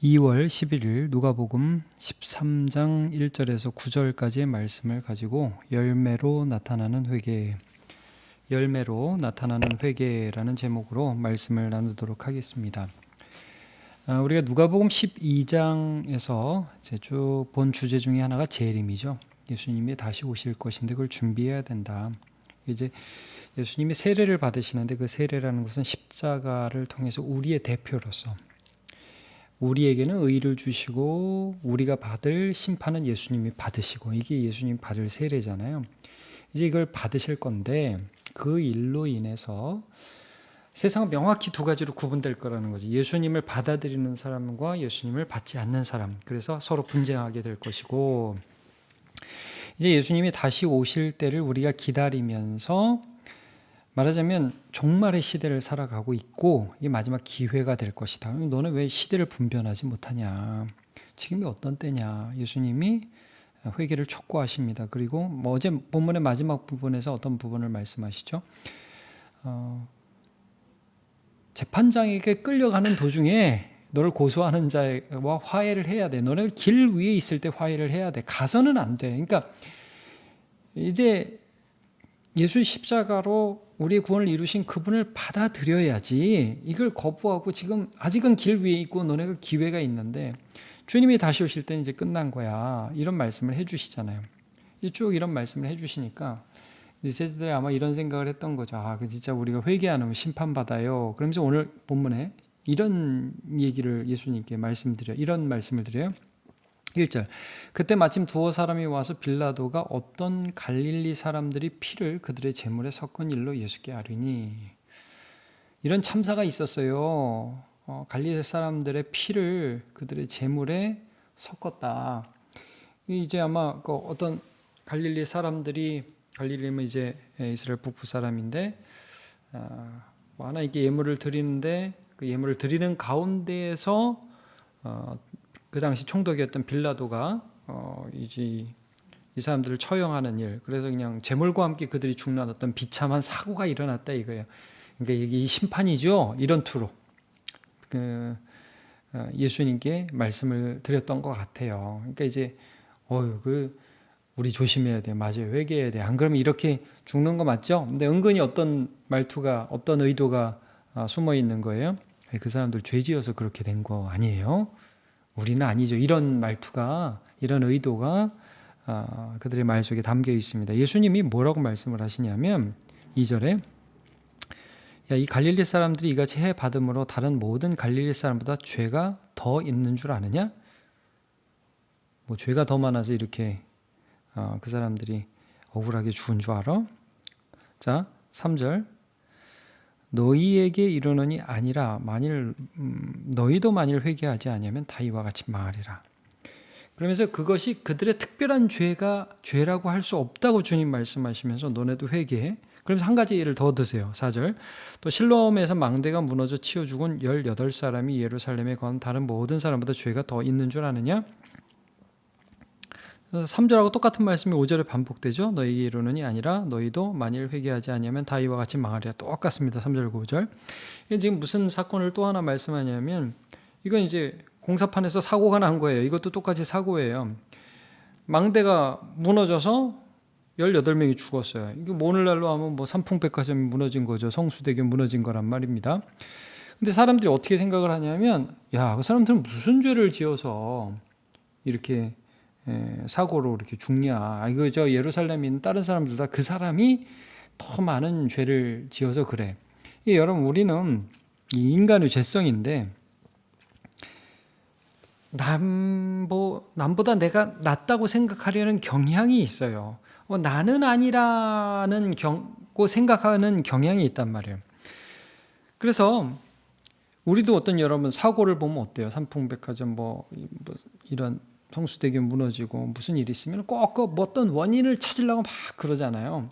2월 11일 누가복음 13장 1절에서 9절까지의 말씀을 가지고 열매로 나타나는 회개라는 제목으로 말씀을 나누도록 하겠습니다. 우리가 누가복음 12장에서 쭉 본 주제 중에 하나가 재림이죠. 예수님이 다시 오실 것인데 그걸 준비해야 된다. 이제 예수님이 세례를 받으시는데 그 세례라는 것은 십자가를 통해서 우리의 대표로서 우리에게는 의를 주시고 우리가 받을 심판은 예수님이 받으시고 이게 예수님 받을 세례잖아요. 이제 이걸 받으실 건데 그 일로 인해서 세상은 명확히 두 가지로 구분될 거라는 거죠. 예수님을 받아들이는 사람과 예수님을 받지 않는 사람. 그래서 서로 분쟁하게 될 것이고 이제 예수님이 다시 오실 때를 우리가 기다리면서 말하자면 종말의 시대를 살아가고 있고 이게 마지막 기회가 될 것이다. 너는 왜 시대를 분별하지 못하냐? 지금이 어떤 때냐? 예수님이 회개를 촉구하십니다. 그리고 어제 본문의 마지막 부분에서 어떤 부분을 말씀하시죠? 재판장에게 끌려가는 도중에 너를 고소하는 자와 화해를 해야 돼. 너네 길 위에 있을 때 화해를 해야 돼. 가서는 안 돼. 그러니까 이제 예수의 십자가로 우리의 구원을 이루신 그분을 받아들여야지 이걸 거부하고 지금 아직은 길 위에 있고 너네가 기회가 있는데 주님이 다시 오실 때는 이제 끝난 거야. 이런 말씀을 해주시잖아요. 쭉 이런 말씀을 해주시니까 세대들이 아마 이런 생각을 했던 거죠. 진짜 우리가 회개 안 하면 심판받아요. 그러면서 오늘 본문에 이런 얘기를 예수님께 이런 말씀을 드려요. 1절 그때 마침 두어 사람이 와서 빌라도가 어떤 갈릴리 사람들이 피를 그들의 제물에 섞은 일로 예수께 아뢰니 이런 참사가 있었어요. 갈릴리 사람들의 피를 그들의 제물에 섞었다. 이제 아마 어떤 갈릴리 사람들이면 이제 이스라엘 북부 사람인데 하나 이게 예물을 드리는데 그 예물을 드리는 가운데에서 그 당시 총독이었던 빌라도가 이제 이 사람들을 처형하는 일, 그래서 그냥 제물과 함께 그들이 죽는 어떤 비참한 사고가 일어났다 이거예요. 그러니까 이게 심판이죠. 이런 투로 예수님께 말씀을 드렸던 것 같아요. 그러니까 이제 우리 조심해야 돼. 맞아요. 회개해야 돼. 안 그러면 이렇게 죽는 거 맞죠? 근데 은근히 어떤 말투가, 어떤 의도가 숨어 있는 거예요. 그 사람들 죄 지어서 그렇게 된 거 아니에요. 우리는 아니죠. 이런 말투가, 이런 의도가 그들의 말 속에 담겨 있습니다. 예수님이 뭐라고 말씀을 하시냐면 2절에 이 갈릴리 사람들이 이같이 해 받음으로 다른 모든 갈릴리 사람보다 죄가 더 있는 줄 아느냐? 죄가 더 많아서 이렇게 그 사람들이 억울하게 죽은 줄 알아? 자, 3절 너희에게 이르노니 아니라 너희도 만일 회개하지 아니하면 다 이와 같이 망하리라. 그러면서 그것이 그들의 특별한 죄라고 할 수 없다고 주님 말씀하시면서 너네도 회개해. 그러면서 한 가지 예를 더 드세요. 4절 또 실로암에서 망대가 무너져 치워 죽은 18사람이 예루살렘에 건 다른 모든 사람보다 죄가 더 있는 줄 아느냐? 3절하고 똑같은 말씀이 5절에 반복되죠. 너희에게 이르노니 아니라 너희도 만일 회개하지 아니하면 다 이와 같이 망하리라. 똑같습니다. 3절 5절. 이게 지금 무슨 사건을 또 하나 말씀하냐면 이건 이제 공사판에서 사고가 난 거예요. 이것도 똑같이 사고예요. 망대가 무너져서 18명이 죽었어요. 이게 오늘날로 하면 삼풍백화점이 무너진 거죠. 성수대교 무너진 거란 말입니다. 근데 사람들이 어떻게 생각을 하냐면 그 사람들은 무슨 죄를 지어서 이렇게 사고로 이렇게 죽냐. 이거 예루살렘에 있는 다른 사람들 다 그 사람이 더 많은 죄를 지어서 그래. 여러분 우리는 이 인간의 죄성인데 남보다 내가 낫다고 생각하려는 경향이 있어요. 나는 아니라는 생각하는 경향이 있단 말이에요. 그래서 우리도 여러분 사고를 보면 어때요? 삼풍백화점 이런 성수대교 무너지고 무슨 일이 있으면 꼭 어떤 원인을 찾으려고 막 그러잖아요.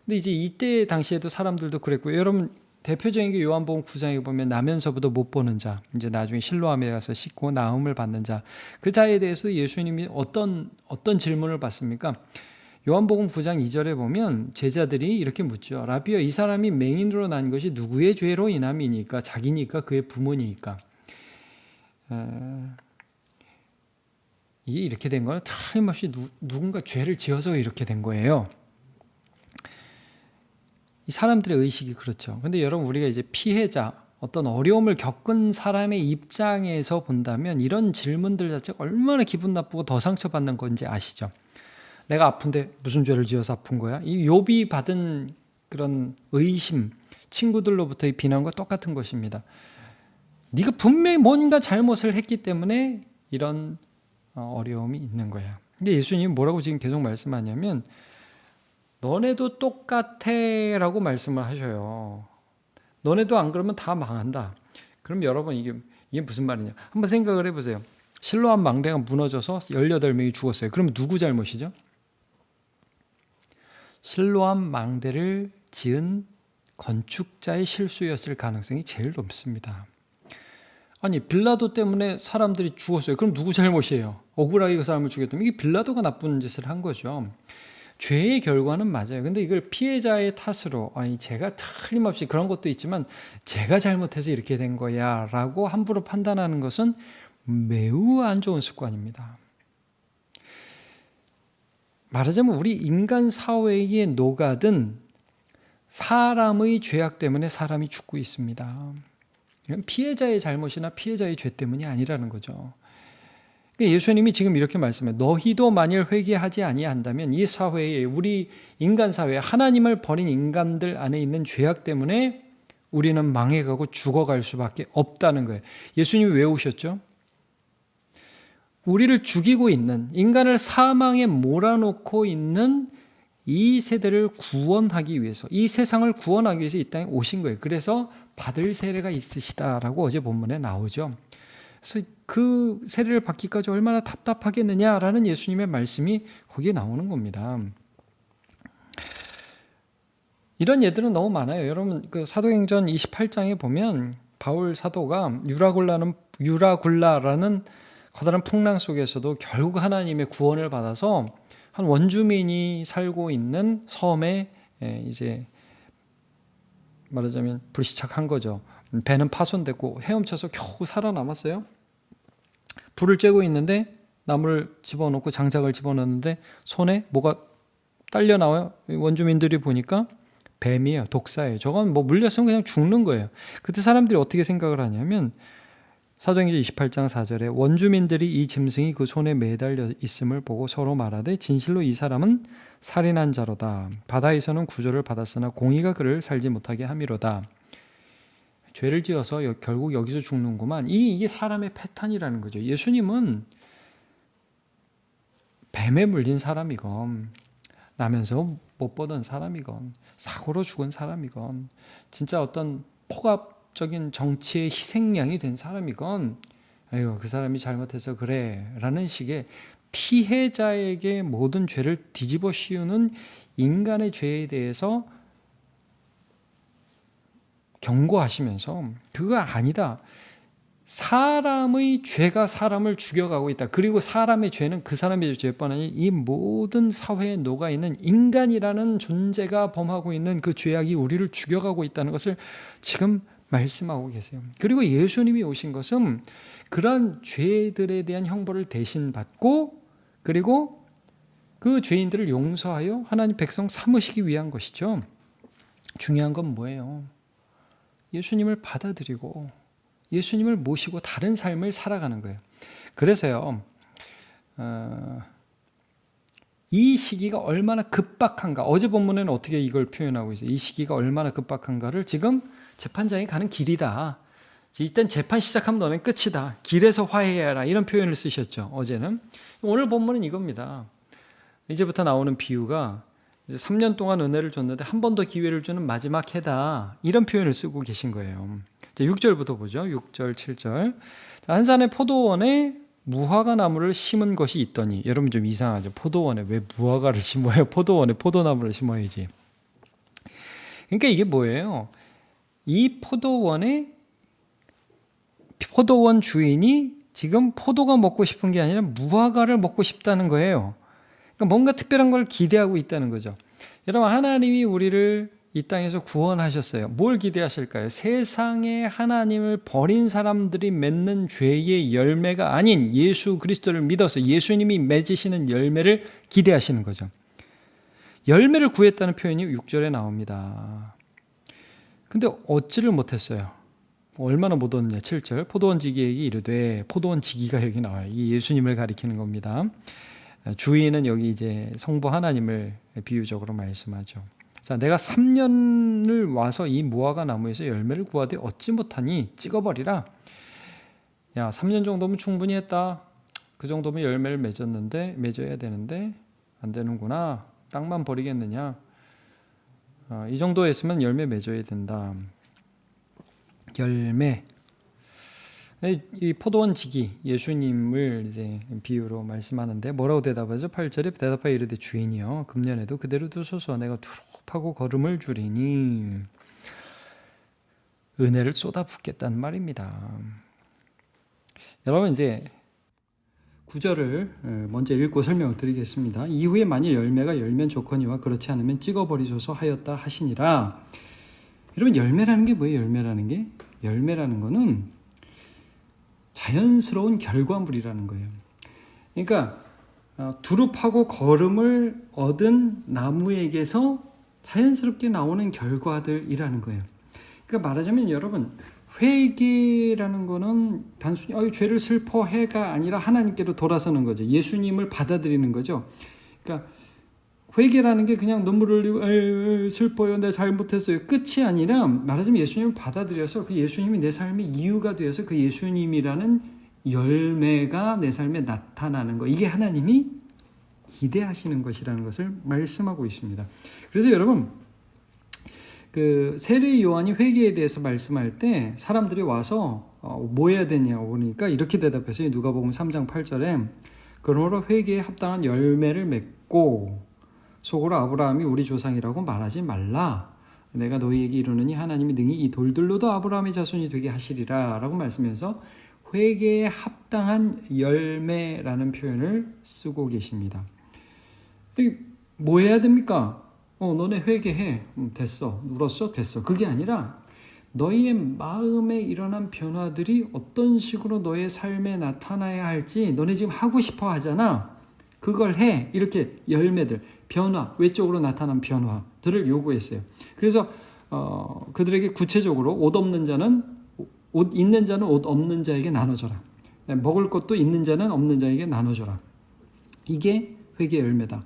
근데 이제 이때 당시에도 사람들도 그랬고요. 여러분 대표적인 게 요한복음 9장에 보면 나면서부터 못 보는 자, 이제 나중에 실로암에 가서 씻고 나음을 받는 자, 그 자에 대해서 예수님이 어떤 질문을 받습니까? 요한복음 9장 2절에 보면 제자들이 이렇게 묻죠. 라비여, 이 사람이 맹인으로 난 것이 누구의 죄로 인함이니까? 자기니까? 그의 부모니까? 이게 이렇게 된 거는 틀림없이 누군가 죄를 지어서 이렇게 된 거예요. 이 사람들의 의식이 그렇죠. 근데 여러분, 우리가 이제 피해자, 어떤 어려움을 겪은 사람의 입장에서 본다면 이런 질문들 자체가 얼마나 기분 나쁘고 더 상처받는 건지 아시죠? 내가 아픈데 무슨 죄를 지어서 아픈 거야? 이 욥이 받은 그런 의심, 친구들로부터의 비난과 똑같은 것입니다. 네가 분명히 뭔가 잘못을 했기 때문에 이런 어려움이 있는 거야. 근데 예수님이 뭐라고 지금 계속 말씀하냐면 너네도 똑같아 라고 말씀을 하셔요. 너네도 안 그러면 다 망한다. 그럼 여러분, 이게 무슨 말이냐? 한번 생각을 해보세요. 실로암 망대가 무너져서 18명이 죽었어요. 그럼 누구 잘못이죠? 실로암 망대를 지은 건축자의 실수였을 가능성이 제일 높습니다. 아니, 빌라도 때문에 사람들이 죽었어요. 그럼 누구 잘못이에요? 억울하게 그 사람을 죽였다면 이게 빌라도가 나쁜 짓을 한 거죠. 죄의 결과는 맞아요. 근데 이걸 피해자의 탓으로, 아니 제가 틀림없이 그런 것도 있지만 제가 잘못해서 이렇게 된 거야 라고 함부로 판단하는 것은 매우 안 좋은 습관입니다. 말하자면 우리 인간 사회에 녹아든 사람의 죄악 때문에 사람이 죽고 있습니다. 피해자의 잘못이나 피해자의 죄 때문이 아니라는 거죠. 예수님이 지금 이렇게 말씀해요. 너희도 만일 회개하지 아니한다면 이 사회에, 우리 인간 사회에 하나님을 버린 인간들 안에 있는 죄악 때문에 우리는 망해가고 죽어갈 수밖에 없다는 거예요. 예수님이 왜 오셨죠? 우리를 죽이고 있는, 인간을 사망에 몰아놓고 있는 이 세대를 구원하기 위해서, 이 세상을 구원하기 위해서 이 땅에 오신 거예요. 그래서 받을 세례가 있으시다라고 어제 본문에 나오죠. 그래서 그 세례를 받기까지 얼마나 답답하겠느냐라는 예수님의 말씀이 거기에 나오는 겁니다. 이런 예들은 너무 많아요. 여러분, 그 사도행전 28장에 보면 바울 사도가 유라굴라라는 커다란 풍랑 속에서도 결국 하나님의 구원을 받아서 한 원주민이 살고 있는 섬에 이제 말하자면 불시착한 거죠. 배는 파손됐고 헤엄쳐서 겨우 살아남았어요. 불을 쬐고 있는데 나무를 집어넣고 장작을 집어넣는데 손에 뭐가 딸려 나와요. 원주민들이 보니까 뱀이에요. 독사예요. 저건 뭐 물렸으면 그냥 죽는 거예요. 그때 사람들이 어떻게 생각을 하냐면 사도행전 28장 4절에 원주민들이 이 짐승이 그 손에 매달려 있음을 보고 서로 말하되 진실로 이 사람은 살인한 자로다. 바다에서는 구조를 받았으나 공의가 그를 살지 못하게 함이로다. 죄를 지어서 결국 여기서 죽는구만. 이게 사람의 패턴이라는 거죠. 예수님은 뱀에 물린 사람이건 나면서 못 보던 사람이건 사고로 죽은 사람이건 진짜 어떤 폭압적인 정치의 희생양이 된 사람이건 아이고 그 사람이 잘못해서 그래 라는 식의 피해자에게 모든 죄를 뒤집어 씌우는 인간의 죄에 대해서 경고하시면서 그거 아니다. 사람의 죄가 사람을 죽여가고 있다. 그리고 사람의 죄는 그 사람의 죄뿐 아니라 이 모든 사회에 녹아있는 인간이라는 존재가 범하고 있는 그 죄악이 우리를 죽여가고 있다는 것을 지금 말씀하고 계세요. 그리고 예수님이 오신 것은 그런 죄들에 대한 형벌을 대신 받고 그리고 그 죄인들을 용서하여 하나님 백성 삼으시기 위한 것이죠. 중요한 건 뭐예요? 예수님을 받아들이고 예수님을 모시고 다른 삶을 살아가는 거예요. 그래서요, 이 시기가 얼마나 급박한가. 어제 본문에는 어떻게 이걸 표현하고 있어요? 이 시기가 얼마나 급박한가를 지금 재판장에 가는 길이다. 일단 재판 시작하면 너는 끝이다. 길에서 화해해라. 이런 표현을 쓰셨죠. 어제는. 오늘 본문은 이겁니다. 이제부터 나오는 비유가 이제 3년 동안 은혜를 줬는데 한 번 더 기회를 주는 마지막 해다. 이런 표현을 쓰고 계신 거예요. 6절부터 보죠. 6절, 7절. 한 산의 포도원에 무화과 나무를 심은 것이 있더니, 여러분 좀 이상하죠. 포도원에 왜 무화과를 심어요? 포도원에 포도나무를 심어야지. 그러니까 이게 뭐예요? 이 포도원 주인이 지금 포도가 먹고 싶은 게 아니라 무화과를 먹고 싶다는 거예요. 그러니까 뭔가 특별한 걸 기대하고 있다는 거죠. 여러분, 하나님이 우리를 이 땅에서 구원하셨어요. 뭘 기대하실까요? 세상에 하나님을 버린 사람들이 맺는 죄의 열매가 아닌 예수 그리스도를 믿어서 예수님이 맺으시는 열매를 기대하시는 거죠. 열매를 구했다는 표현이 6절에 나옵니다. 근데 얻지를 못했어요. 얼마나 못 얻느냐. 7절 포도원 지기에게 이르되, 포도원 지기가 여기 나와요. 이 예수님을 가리키는 겁니다. 주인은 여기 이제 성부 하나님을 비유적으로 말씀하죠. 자, 내가 3년을 와서 이 무화과 나무에서 열매를 구하되 얻지 못하니 찍어버리라. 야, 3년 정도면 충분히 했다. 그 정도면 열매를 맺어야 되는데 안 되는구나. 땅만 버리겠느냐. 이 정도 했으면 열매 맺어야 된다. 열매. 이 포도원 지기, 예수님을 이제 비유로 말씀하는데 뭐라고 대답하죠? 8절에 대답하여 이르되, 주인이여 금년에도 그대로 두소서. 내가 두릅하고 거름을 주리니. 은혜를 쏟아붓겠다는 말입니다. 여러분, 이제 9절을 먼저 읽고 설명을 드리겠습니다. 이후에 만일 열매가 열면 좋거니와 그렇지 않으면 찍어버리소서 하였다 하시니라. 여러분, 열매라는 게 뭐예요? 열매라는 거는 자연스러운 결과물이라는 거예요. 그러니까 두릅하고 거름을 얻은 나무에게서 자연스럽게 나오는 결과들이라는 거예요. 그러니까 말하자면 여러분, 회개라는 거는 단순히 죄를 슬퍼해가 아니라 하나님께로 돌아서는 거죠. 예수님을 받아들이는 거죠. 그러니까 회개라는 게 그냥 눈물을 흘리고 슬퍼요, 내가 잘못했어요, 끝이 아니라 말하자면 예수님을 받아들여서 그 예수님이 내 삶의 이유가 되어서 그 예수님이라는 열매가 내 삶에 나타나는 거, 이게 하나님이 기대하시는 것이라는 것을 말씀하고 있습니다. 그래서 여러분, 그 세례 요한이 회개에 대해서 말씀할 때 사람들이 와서 뭐 해야 되냐고 그러니까 이렇게 대답했어요. 누가복음 3장 8절에 그러므로 회개에 합당한 열매를 맺고 속으로 아브라함이 우리 조상이라고 말하지 말라. 내가 너희에게 이르노니 하나님이 능히 이 돌들로도 아브라함의 자손이 되게 하시리라 라고 말씀해서 회개에 합당한 열매라는 표현을 쓰고 계십니다. 뭐 해야 됩니까? 너네 회개해. 됐어. 울었어? 됐어. 그게 아니라 너희의 마음에 일어난 변화들이 어떤 식으로 너의 삶에 나타나야 할지 너네 지금 하고 싶어 하잖아. 그걸 해. 이렇게 열매들, 변화, 외적으로 나타난 변화들을 요구했어요. 그래서 그들에게 구체적으로 옷 없는 자는 옷 있는 자는 옷 없는 자에게 나눠줘라. 먹을 것도 있는 자는 없는 자에게 나눠줘라. 이게 회개의 열매다.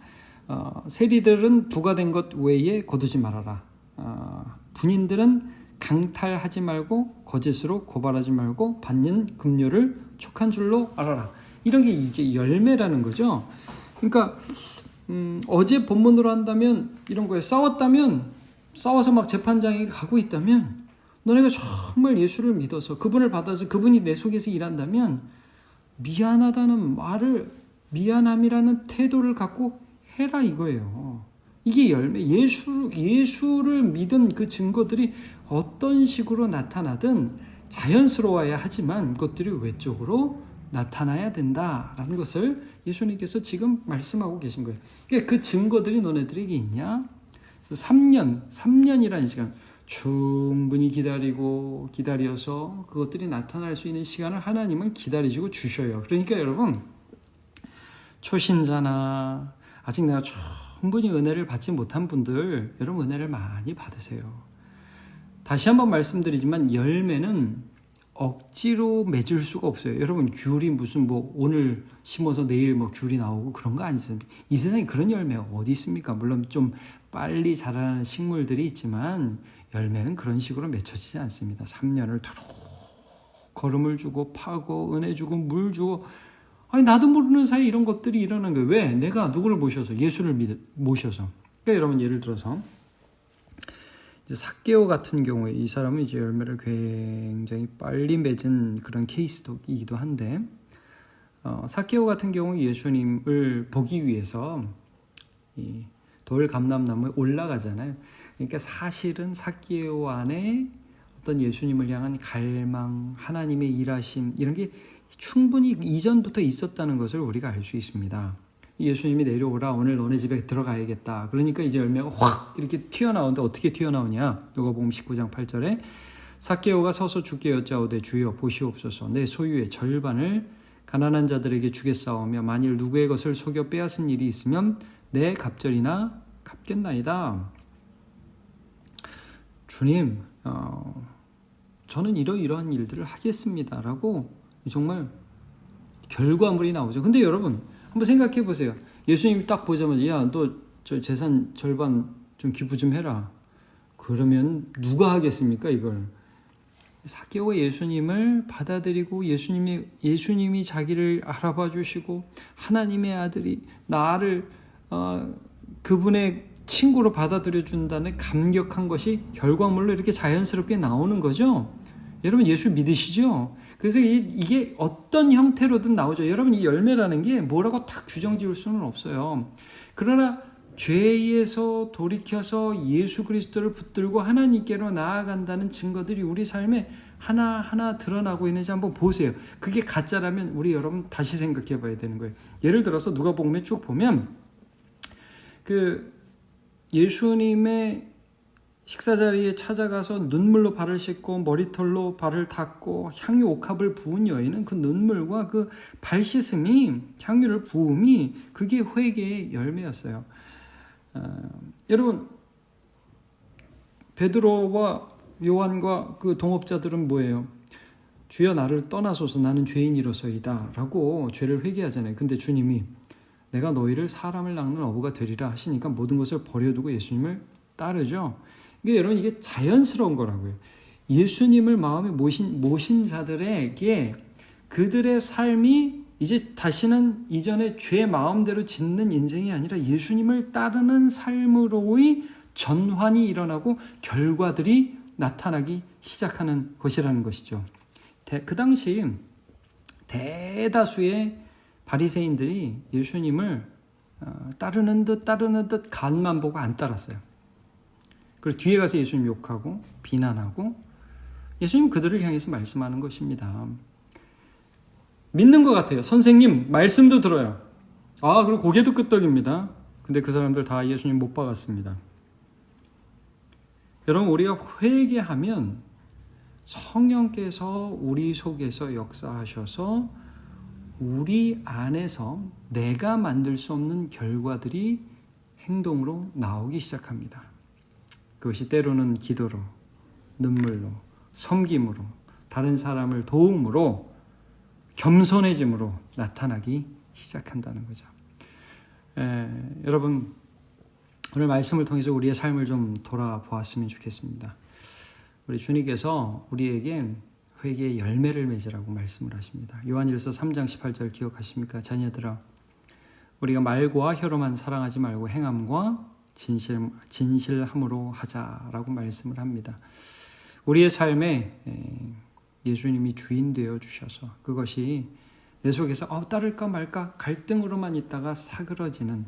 세리들은 부과된 것 외에 거두지 말아라. 군인들은 강탈하지 말고 거짓으로 고발하지 말고 받는 급료를 촉한 줄로 알아라. 이런 게 이제 열매라는 거죠. 그러니까 어제 본문으로 한다면 이런 거에 싸워서 막 재판장에 가고 있다면 너네가 정말 예수를 믿어서 그분을 받아서 그분이 내 속에서 일한다면 미안하다는 말을, 미안함이라는 태도를 갖고 해라 이거예요. 이게 열매. 예수를 믿은 그 증거들이 어떤 식으로 나타나든 자연스러워야 하지만 그것들이 외적으로 나타나야 된다라는 것을 예수님께서 지금 말씀하고 계신 거예요. 그러니까 그 증거들이 너네들에게 있냐? 그래서 3년이라는 시간, 충분히 기다려서 그것들이 나타날 수 있는 시간을 하나님은 기다리시고 주셔요. 그러니까 여러분, 초신자나 아직 내가 충분히 은혜를 받지 못한 분들, 여러분 은혜를 많이 받으세요. 다시 한번 말씀드리지만 열매는 억지로 맺을 수가 없어요. 여러분, 귤이 무슨 오늘 심어서 내일 귤이 나오고 그런 거 아니습니까? 이 세상에 그런 열매가 어디 있습니까? 물론 좀 빨리 자라는 식물들이 있지만 열매는 그런 식으로 맺혀지지 않습니다. 3년을 두루 걸음을 주고 파고 은혜 주고 물 주고, 아니 나도 모르는 사이에 이런 것들이 일어나는 거예요. 왜? 내가 누구를 모셔서, 예수를 모셔서. 그러니까 여러분, 예를 들어서 이제 삭개오 같은 경우에 이 사람은 이제 열매를 굉장히 빨리 맺은 그런 케이스이기도 한데, 삭개오 같은 경우 예수님을 보기 위해서 이 돌 감람나무에 올라가잖아요. 그러니까 사실은 삭개오 안에 어떤 예수님을 향한 갈망, 하나님의 일하심, 이런 게 충분히 이전부터 있었다는 것을 우리가 알 수 있습니다. 예수님이 내려오라, 오늘 너네 집에 들어가야겠다. 그러니까 이제 열매가 확 이렇게 튀어나오는데 어떻게 튀어나오냐? 누가복음 19장 8절에 삭개오가 서서 주께 여짜오되 주여 보시옵소서 내 소유의 절반을 가난한 자들에게 주겠사오며 만일 누구의 것을 속여 빼앗은 일이 있으면 내 갑절이나 갚겠나이다. 주님, 저는 이러이러한 일들을 하겠습니다라고 정말 결과물이 나오죠. 근데 여러분 한번 생각해 보세요. 예수님이 딱 보자마자 야, 너 저 재산 절반 좀 기부 좀 해라. 그러면 누가 하겠습니까 이걸? 삭개오가 예수님을 받아들이고 예수님이 자기를 알아봐 주시고 하나님의 아들이 나를 그분의 친구로 받아들여 준다는 감격한 것이 결과물로 이렇게 자연스럽게 나오는 거죠. 여러분 예수 믿으시죠? 그래서 이게 어떤 형태로든 나오죠. 여러분 이 열매라는 게 뭐라고 딱 규정 지을 수는 없어요. 그러나 죄에서 돌이켜서 예수 그리스도를 붙들고 하나님께로 나아간다는 증거들이 우리 삶에 하나하나 드러나고 있는지 한번 보세요. 그게 가짜라면 우리 여러분 다시 생각해 봐야 되는 거예요. 예를 들어서 누가복음에 쭉 보면 그 예수님의 식사 자리에 찾아가서 눈물로 발을 씻고 머리털로 발을 닦고 향유 옥합을 부은 여인은 그 눈물과 그 발 씻음이 향유를 부음이 그게 회개의 열매였어요. 여러분 베드로와 요한과 그 동업자들은 뭐예요? 주여 나를 떠나소서 나는 죄인이로소이다 라고 죄를 회개하잖아요. 근데 주님이 내가 너희를 사람을 낚는 어부가 되리라 하시니까 모든 것을 버려두고 예수님을 따르죠. 이게 여러분 이게 자연스러운 거라고요. 예수님을 마음에 모신 자들에게 그들의 삶이 이제 다시는 이전에 죄 마음대로 짓는 인생이 아니라 예수님을 따르는 삶으로의 전환이 일어나고 결과들이 나타나기 시작하는 것이라는 것이죠. 그 당시 대다수의 바리새인들이 예수님을 따르는 듯 간만 보고 안 따랐어요. 그래서 뒤에 가서 예수님 욕하고 비난하고 예수님 그들을 향해서 말씀하는 것입니다. 믿는 것 같아요. 선생님 말씀도 들어요. 그리고 고개도 끄덕입니다. 근데 그 사람들 다 예수님 못 박았습니다. 여러분 우리가 회개하면 성령께서 우리 속에서 역사하셔서 우리 안에서 내가 만들 수 없는 결과들이 행동으로 나오기 시작합니다. 그것이 때로는 기도로, 눈물로, 섬김으로, 다른 사람을 도움으로, 겸손해짐으로 나타나기 시작한다는 거죠. 여러분 오늘 말씀을 통해서 우리의 삶을 좀 돌아보았으면 좋겠습니다. 우리 주님께서 우리에게 회개의 열매를 맺으라고 말씀을 하십니다. 요한일서 3장 18절 기억하십니까? 자녀들아 우리가 말과 혀로만 사랑하지 말고 행함과 진실함으로 하자라고 말씀을 합니다. 우리의 삶에 예수님이 주인 되어 주셔서 그것이 내 속에서 따를까 말까 갈등으로만 있다가 사그러지는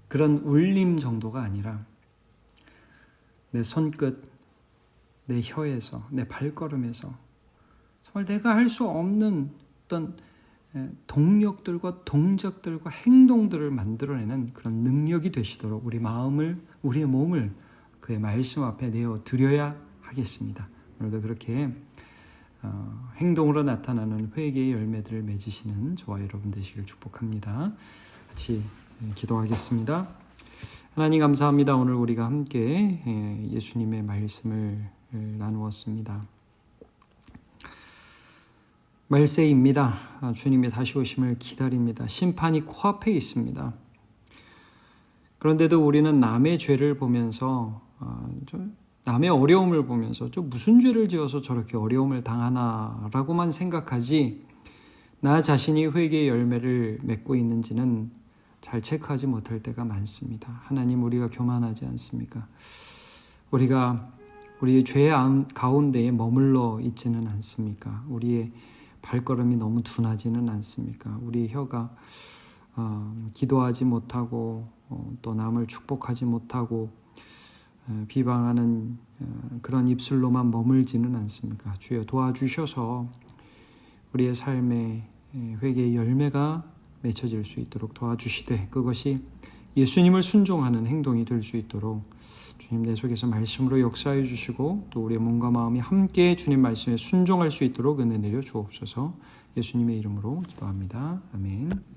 그런 울림 정도가 아니라 내 손끝, 내 혀에서, 내 발걸음에서 정말 내가 할 수 없는 어떤 동력들과 동작들과 행동들을 만들어내는 그런 능력이 되시도록 우리 마음을, 우리의 몸을 그의 말씀 앞에 내어 드려야 하겠습니다. 오늘도 그렇게 행동으로 나타나는 회개의 열매들을 맺으시는 저와 여러분 되시길 축복합니다. 같이 기도하겠습니다. 하나님 감사합니다. 오늘 우리가 함께 예수님의 말씀을 나누었습니다. 말세입니다. 주님의 다시 오심을 기다립니다. 심판이 코앞에 있습니다. 그런데도 우리는 남의 죄를 보면서 남의 어려움을 보면서 무슨 죄를 지어서 저렇게 어려움을 당하나라고만 생각하지 나 자신이 회개의 열매를 맺고 있는지는 잘 체크하지 못할 때가 많습니다. 하나님 우리가 교만하지 않습니까? 우리가 우리의 죄 가운데에 머물러 있지는 않습니까? 우리의 발걸음이 너무 둔하지는 않습니까? 우리의 혀가 기도하지 못하고 또 남을 축복하지 못하고 비방하는 그런 입술로만 머물지는 않습니까? 주여 도와주셔서 우리의 삶에 회개의 열매가 맺혀질 수 있도록 도와주시되 그것이 예수님을 순종하는 행동이 될 수 있도록 주님 내 속에서 말씀으로 역사해 주시고 또 우리의 몸과 마음이 함께 주님 말씀에 순종할 수 있도록 은혜 내려 주옵소서. 예수님의 이름으로 기도합니다. 아멘.